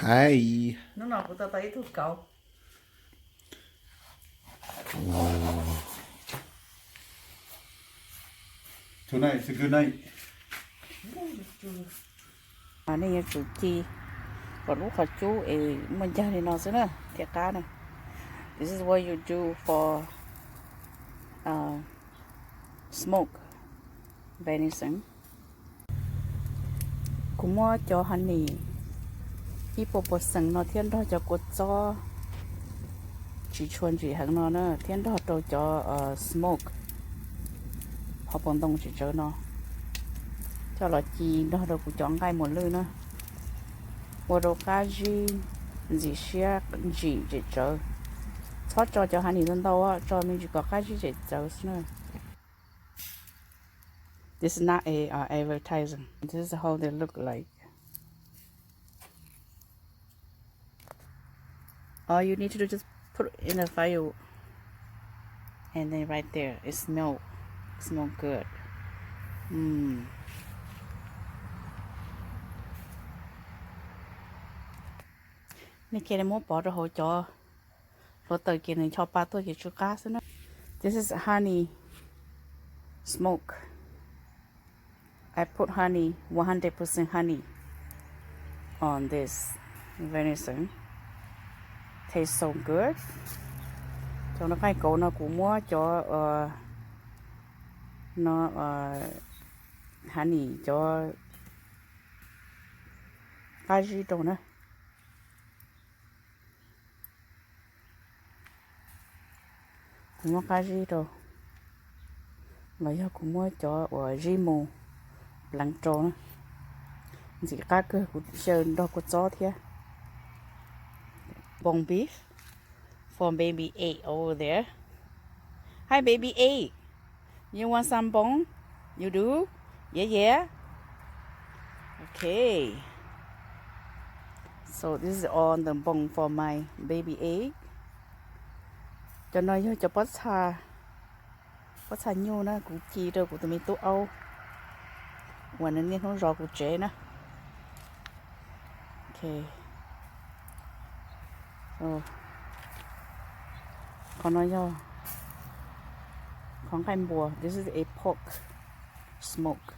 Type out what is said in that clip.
Hi. Lúc nào cũng tao thấy thuốc cậu. Tonight is a good night. Này là chú chi. Còn lúc họ chú mình chơi thì nó sẽ nè, thiệt cá nè. This is what you do for smoke venison. Cũng mua cho honey. People bớt sừng nó thiên đó cho cột cho chỉ chuồn chỉ hàng nó nữa, thiên đó cho smoke. Họ bằng đông chỉ cho nó. Cho là chi đó đâu cũng chọn cái một lưỡi nữa. Một đồ cá gì gì xe gì chỉ cho. Thoát cho honey lên đâu á, cho mình chỉ có cái gì chỉ cho nữa. This is not a advertising. This is how they look like. All you need to do is just put it in the fire, and then right there, it smells good. Này kia mua bỏ ra hồ cho, rồi tới kia này cho ba tôi kia chú cá nữa. This is honey smoke. I put honey, 100% honey on this venison. Tastes so good. Cho nó cái cậu nó cũng mua cho nó honey cho cái gì đâu nữa. Cũng mua cái gì đâu. Lấy cũng mua cho rimu lăng trâu nữa. Chỉ cá cơ của sơn đó của chó thế. Bone beef for baby A over there. Hi baby A. You want some bone? You do? Yeah, yeah. Okay. So this is all the bone for my baby A. Cho nó cho bớt xa nhiều nữa cũng chi đâu của tụi mình tụ âu. Và nó nên không rõ của trẻ nữa. Okay. So còn nói cho con canh bùa. This is a pork smoke.